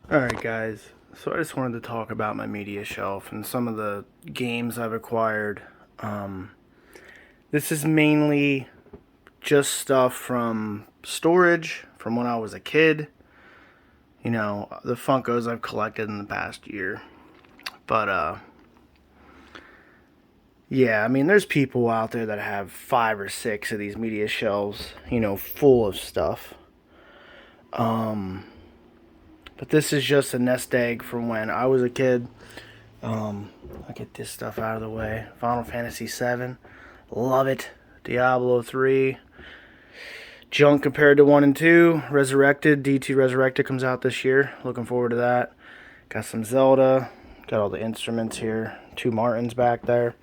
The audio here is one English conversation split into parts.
Alright guys, so I just wanted to talk about my media shelf and some of the games I've acquired. This is mainly just stuff from storage from when I was a kid. You know, the Funkos I've collected in the past year. But yeah, I mean there's people out there that have 5 or 6 of these media shelves, full of stuff. But this is just a nest egg from when I was a kid. I'll get this stuff out of the way. Final Fantasy VII. Love it. Diablo 3. Junk compared to 1 and 2. Resurrected. D2 Resurrected comes out this year. Looking forward to that. Got some Zelda. Got all the instruments here. 2 Martins back there.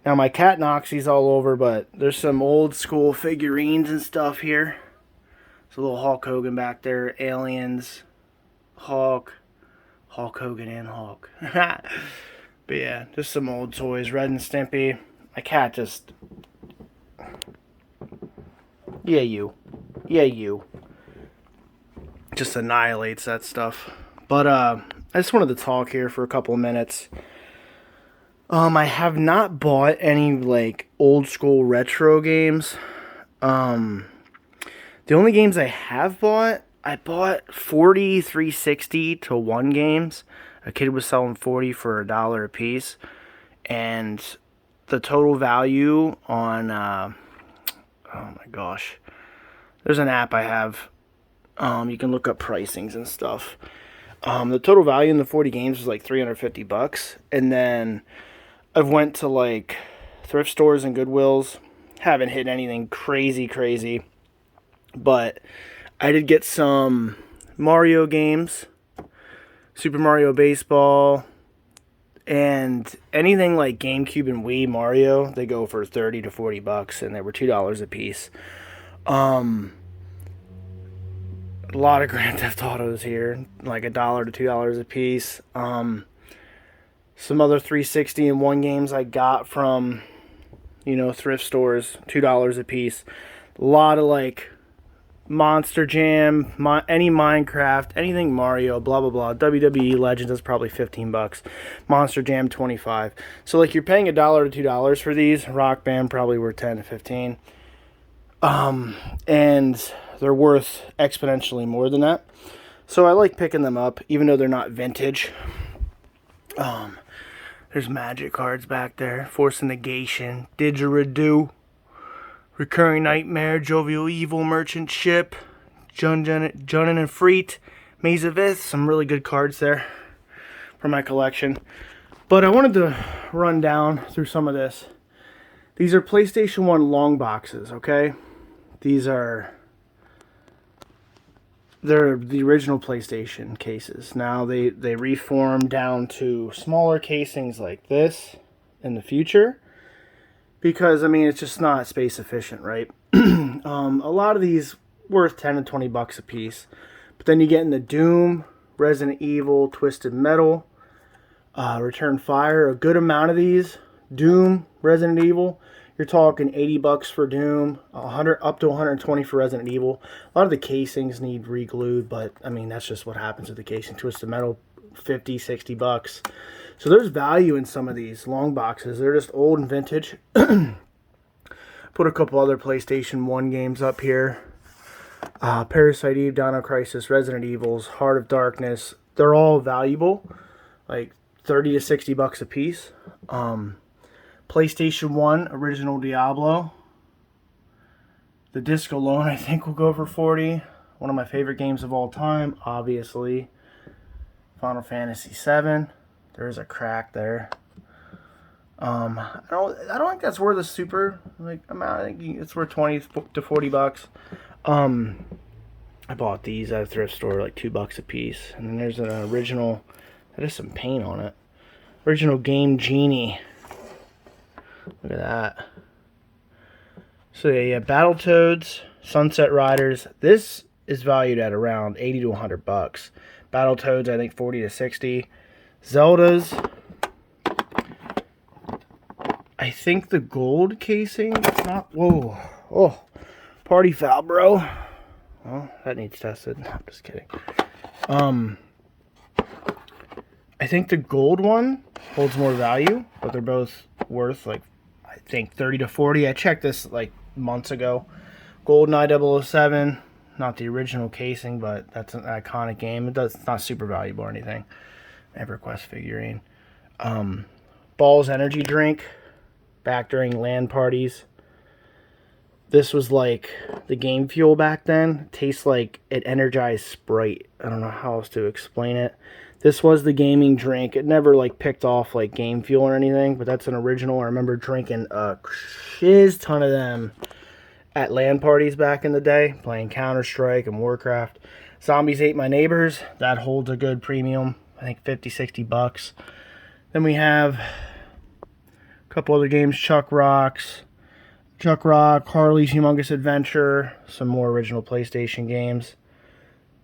Now my cat Noxie's all over, but there's some old school figurines and stuff here. There's a little Hulk Hogan back there. Aliens. Hulk Hogan and Hulk. But yeah, just some old toys. Red and Stimpy. My cat just... Yeah, you. Just annihilates that stuff. But I just wanted to talk here for a couple of minutes. I have not bought any old school retro games. The only games I have bought, I bought 40 360 to 1 games. A kid was selling 40 for $1 a piece. And the total value on, oh my gosh. There's an app I have. You can look up pricings and stuff. The total value in the 40 games was like $350. And then I've went to thrift stores and Goodwills. Haven't hit anything crazy. But I did get some Mario games, Super Mario Baseball, and anything like GameCube and Wii Mario, they go for 30 to $40, and they were $2 a piece. A lot of Grand Theft Autos here, like $1 to $2 a piece. Some other 360 and 1 games I got from, thrift stores, $2 a piece. A lot of Monster Jam, any Minecraft, anything Mario, blah blah blah. WWE Legends is probably $15. Monster Jam 25. So you're paying $1 to $2 for these. Rock Band probably worth 10 to 15. And they're worth exponentially more than that. So I like picking them up, even though they're not vintage. There's magic cards back there. Force of Negation, Didgeridoo, Recurring Nightmare, Jovial Evil, Merchant Ship, Junin and Freet, Maze of Ith. Some really good cards there for my collection. But I wanted to run down through some of this. These are PlayStation 1 long boxes, okay? They're the original PlayStation cases. Now they reform down to smaller casings like this in the future. Because, it's just not space efficient, right? A lot of these worth 10 to $20 a piece. But then you get into Doom, Resident Evil, Twisted Metal, Return Fire. A good amount of these, Doom, Resident Evil, you're talking $80 for Doom, 100 up to 120 for Resident Evil. A lot of the casings need re-glued, but, that's just what happens with the casing. Twisted Metal, $50, $60. So there's value in some of these long boxes. They're just old and vintage. Put a couple other PlayStation 1 games up here. Parasite Eve, Dino Crisis, Resident Evils, Heart of Darkness. They're all valuable. 30 to $60 a piece. PlayStation 1 original Diablo. The disc alone I think will go for 40. One of my favorite games of all time, obviously. Final Fantasy VII. There's a crack there. I don't think that's worth a super amount. I think it's worth 20 to $40. I bought these at a thrift store $2 a piece. And then there's an original that has some paint on it. Original Game Genie. Look at that. So yeah, Battletoads, Sunset Riders. This is valued at around 80 to $100. Battletoads, I think 40 to 60. Zelda's, I think the gold casing, not, whoa, oh, party foul, bro. Well, that needs tested. No, I'm just kidding. I think the gold one holds more value, but they're both worth like, I think 30 to 40. I checked this like months ago. GoldenEye 007, not the original casing, but that's an iconic game. It's not super valuable or anything. EverQuest figurine. Ball's energy drink, back during LAN parties. This was like the game fuel back then. It tastes like an energized Sprite. I don't know how else to explain it. This was the gaming drink. It never like picked off like game fuel or anything, but that's an original. I remember drinking a shiz ton of them at LAN parties back in the day, playing Counter-Strike and Warcraft. Zombies Ate My Neighbors. That holds a good premium. I think 50, 60 bucks. Then we have a couple other games. Chuck Rock, Harley's Humongous Adventure, some more original PlayStation games.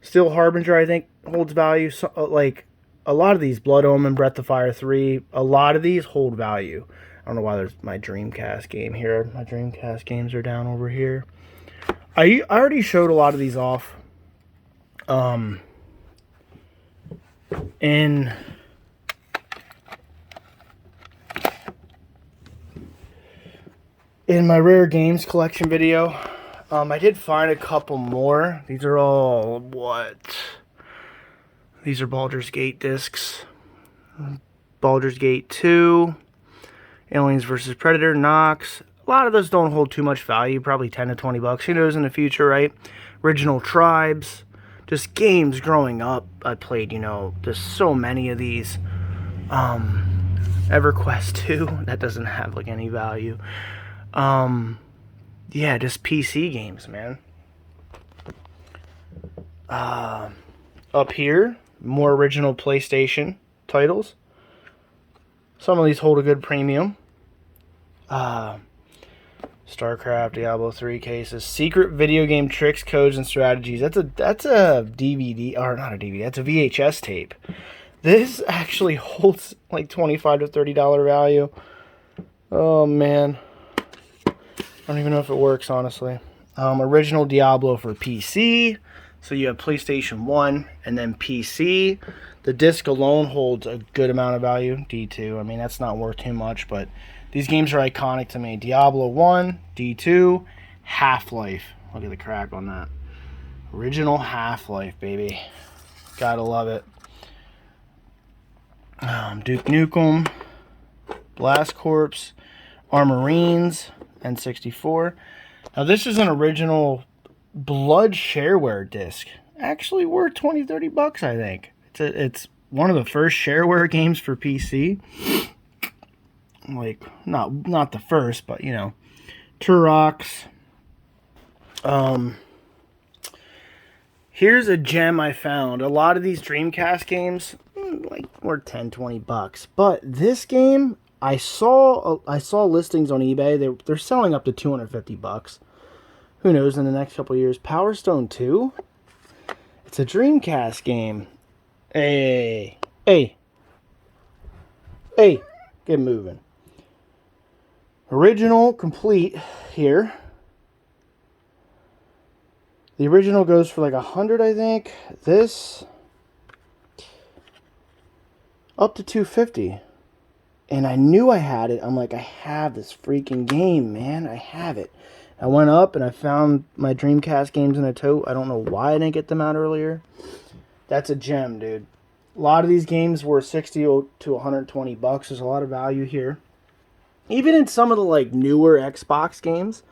Steel Harbinger, I think, holds value. So, like, a lot of these, Blood Omen, Breath of Fire 3, a lot of these hold value. I don't know why there's my Dreamcast game here. My Dreamcast games are down over here. I already showed a lot of these off. In my rare games collection video. I did find a couple more. These are all what? These are Baldur's Gate discs. Baldur's Gate 2, Aliens vs. Predator, Nox. A lot of those don't hold too much value, probably 10 to 20 bucks. Who knows in the future, right? Original Tribes. Just games growing up. I played, there's so many of these. EverQuest 2, that doesn't have like any value. Yeah, just PC games, man. Up here, more original PlayStation titles. Some of these hold a good premium. StarCraft, Diablo 3 cases. Secret video game tricks, codes, and strategies. That's a DVD, or not a DVD, that's a VHS tape. This actually holds like $25 to $30 value. Oh, man. I don't even know if it works, honestly. Original Diablo for PC. So you have PlayStation 1 and then PC. The disc alone holds a good amount of value. D2, I mean, that's not worth too much, but these games are iconic to me. Diablo 1, D2, Half-Life. Look at the crack on that. Original Half-Life, baby. Gotta love it. Duke Nukem, Blast Corps, Armorines, N64. Now this is an original Blood Shareware disc. Actually worth 20, 30 bucks, I think. It's one of the first shareware games for PC. Like, not the first, but, Turok. Here's a gem I found. A lot of these Dreamcast games, like, were 10, 20 bucks. But this game, I saw listings on eBay. They're selling up to 250 bucks. Who knows in the next couple of years. Power Stone 2? It's a Dreamcast game. Hey, get moving. Original complete here. The original goes for like 100, I think. This up to 250. And I knew I had it. I'm like, I have this freaking game, man. I have it. I went up and I found my Dreamcast games in a tote. I don't know why I didn't get them out earlier. That's a gem, dude. A lot of these games were 60 to 120 bucks. There's a lot of value here. Even in some of the like newer Xbox games,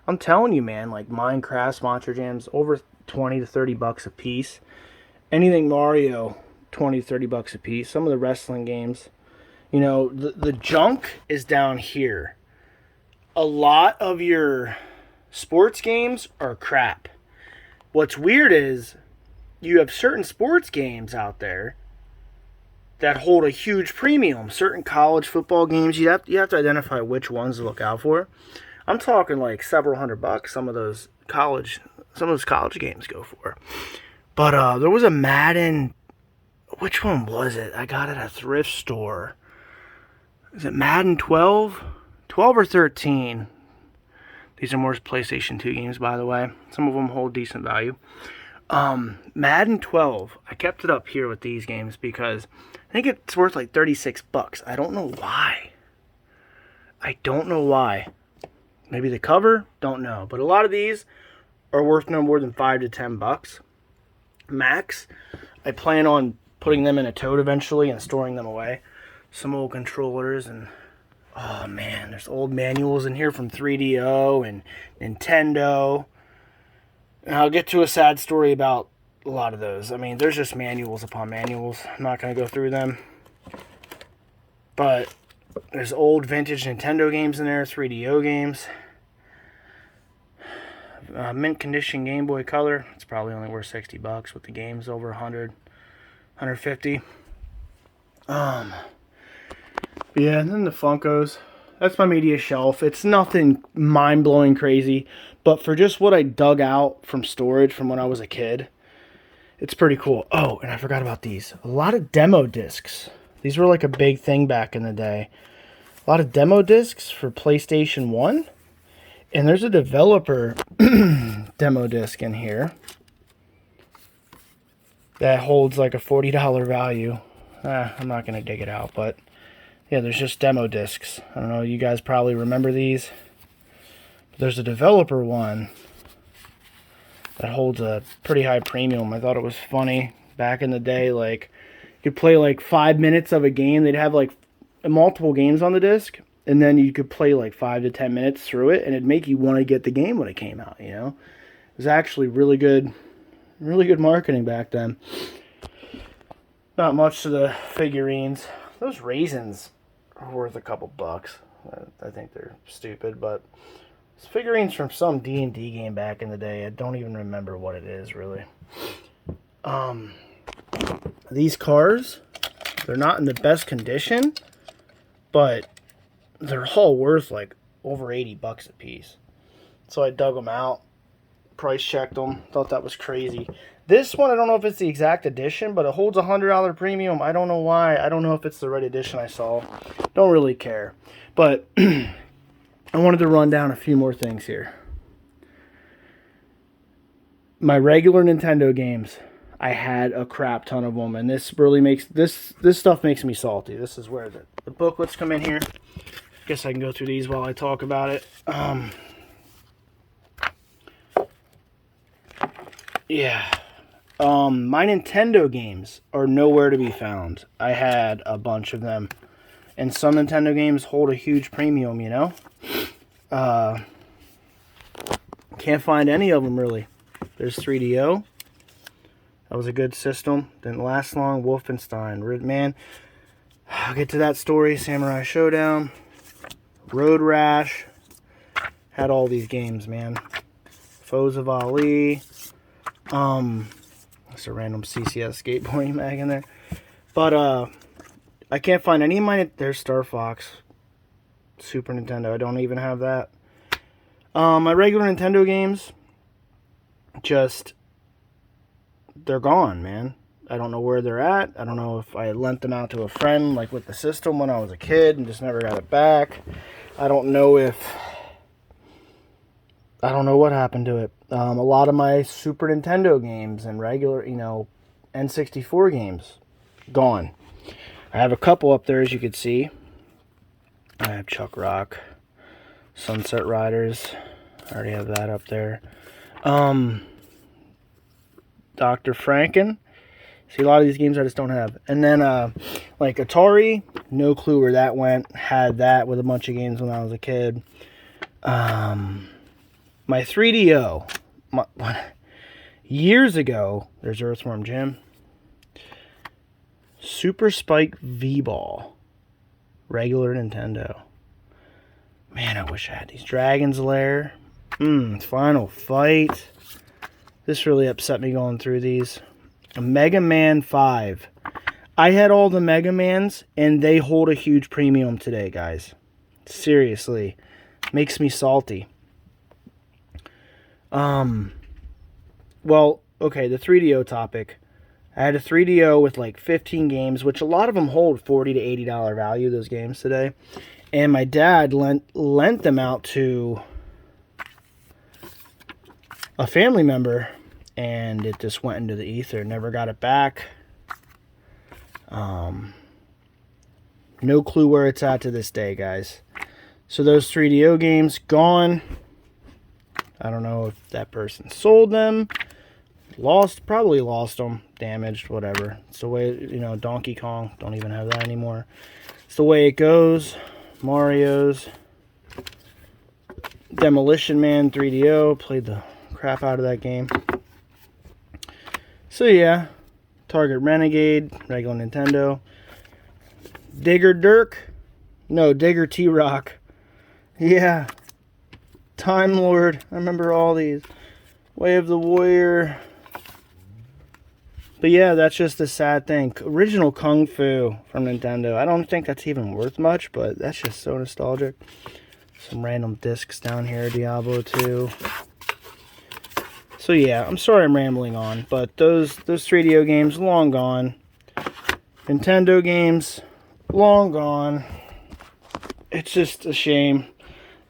I'm telling you, man, like Minecraft, Monster Jams, over 20 to 30 bucks a piece. Anything Mario, 20 to 30 bucks a piece. Some of the wrestling games, the junk is down here. A lot of your sports games are crap. What's weird is you have certain sports games out there that hold a huge premium. Certain college football games, you have to identify which ones to look out for. I'm talking like several $100 some of those college games go for. But there was a Madden, which one was it? I got it at a thrift store. Is it Madden 12? 12 or 13. These are more PlayStation 2 games, by the way. Some of them hold decent value. Madden 12. I kept it up here with these games because I think it's worth like $36. I don't know why. I don't know why. Maybe the cover? Don't know. But a lot of these are worth no more than $5 to $10 max. I plan on putting them in a tote eventually and storing them away. Some old controllers and oh man, there's old manuals in here from 3DO and Nintendo. And I'll get to a sad story about a lot of those. I mean, there's just manuals upon manuals. I'm not going to go through them. But there's old vintage Nintendo games in there, 3DO games. Mint condition Game Boy Color. It's probably only worth $60 with the games over 100, 150. Yeah, and then the Funkos. That's my media shelf. It's nothing mind-blowing crazy, but for just what I dug out from storage from when I was a kid, it's pretty cool. Oh, and I forgot about these. A lot of demo discs. These were like a big thing back in the day. A lot of demo discs for PlayStation 1. And there's a developer demo disc in here that holds like a $40 value. I'm not going to dig it out, but yeah, there's just demo discs. I don't know, you guys probably remember these. There's a developer one that holds a pretty high premium. I thought it was funny back in the day. Like, you could play like 5 minutes of a game. They'd have like multiple games on the disc. And then you could play like 5 to 10 minutes through it, and it'd make you want to get the game when it came out, you know? It was actually really good marketing back then. Not much to the figurines. Those raisins are worth a couple bucks. I think they're stupid, but it's figurines from some D&D game back in the day. I don't even remember what it is, really. These cars, they're not in the best condition, but they're all worth like over $80 a piece. So I dug them out, price checked them, thought that was crazy. This one, I don't know if it's the exact edition, but it holds a $100 premium. I don't know why. I don't know if it's the right edition I saw. Don't really care. But I wanted to run down a few more things here. My regular Nintendo games, I had a crap ton of them, and this really makes this stuff makes me salty. This is where the booklets come in here. Guess I can go through these while I talk about it. Yeah. My Nintendo games are nowhere to be found. I had a bunch of them. And some Nintendo games hold a huge premium, you know? Can't find any of them, really. There's 3DO. That was a good system. Didn't last long. Wolfenstein. Ridman. I'll get to that story. Samurai Showdown. Road Rash. Had all these games, man. Foes of Ali. There's a random CCS skateboarding mag in there. But, I can't find any of mine. There's Star Fox. Super Nintendo. I don't even have that. My regular Nintendo games, just, they're gone, man. I don't know where they're at. I don't know if I lent them out to a friend, like with the system when I was a kid and just never got it back. I don't know what happened to it. A lot of my Super Nintendo games and regular, N64 games, gone. I have a couple up there, as you can see. I have Chuck Rock, Sunset Riders. I already have that up there. Dr. Franken. See, a lot of these games I just don't have. And then, like Atari, no clue where that went. Had that with a bunch of games when I was a kid. My 3DO. Years ago, there's Earthworm Jim. Super Spike V-Ball. Regular Nintendo. Man, I wish I had these. Dragon's Lair. Final Fight. This really upset me going through these. Mega Man 5. I had all the Mega Mans, and they hold a huge premium today, guys. Seriously. Makes me salty. Well, okay, the 3DO topic. I had a 3DO with like 15 games, which a lot of them hold $40 to $80 value, those games today. And my dad lent them out to a family member, and it just went into the ether. Never got it back. No clue where it's at to this day, guys. So those 3DO games, gone. I don't know if that person sold them, probably lost them, damaged, whatever. It's the way, you know, Donkey Kong, don't even have that anymore. It's the way it goes. Mario's. Demolition Man 3DO, played the crap out of that game. So yeah, Target Renegade, regular Nintendo. Digger Dirk, no, Digger T-Rock. Yeah, Time Lord, I remember all these. Way of the Warrior. But yeah, that's just a sad thing. Original Kung Fu from Nintendo. I don't think that's even worth much, but that's just so nostalgic. Some random discs down here, Diablo 2. So yeah, I'm sorry I'm rambling on, but those 3DO games, long gone. Nintendo games, long gone. It's just a shame.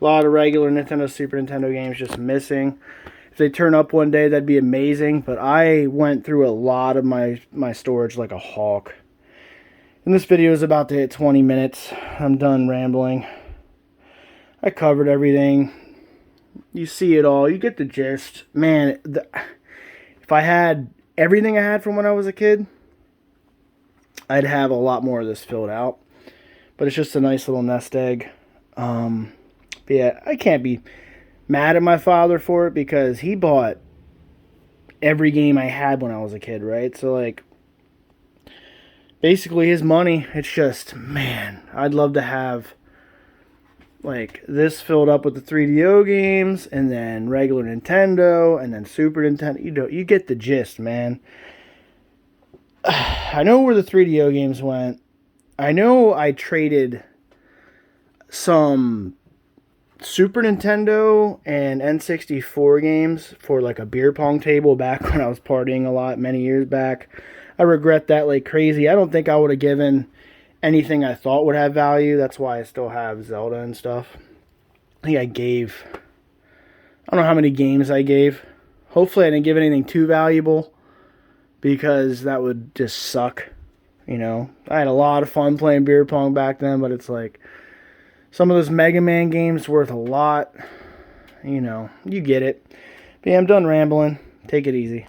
A lot of regular Nintendo, Super Nintendo games just missing. If they turn up one day, that'd be amazing, but I went through a lot of my storage like a hawk. And this video is about to hit 20 minutes. I'm done rambling. I covered everything. You see it all. You get the gist. Man, if I had everything I had from when I was a kid, I'd have a lot more of this filled out. But it's just a nice little nest egg. But yeah, I can't be mad at my father for it because he bought every game I had when I was a kid, right? So, like, basically his money, it's just, man, I'd love to have, like, this filled up with the 3DO games, and then regular Nintendo, and then Super Nintendo. You get the gist, man. I know where the 3DO games went. I know I traded some Super Nintendo and N64 games for like a beer pong table back when I was partying a lot many years back. I regret that like crazy. I don't think I would have given anything I thought would have value. That's why I still have Zelda and stuff. I think I don't know how many games I gave. Hopefully I didn't give anything too valuable because that would just suck. You know, I had a lot of fun playing beer pong back then, but it's like some of those Mega Man games worth a lot. You know, you get it. But yeah, I'm done rambling. Take it easy.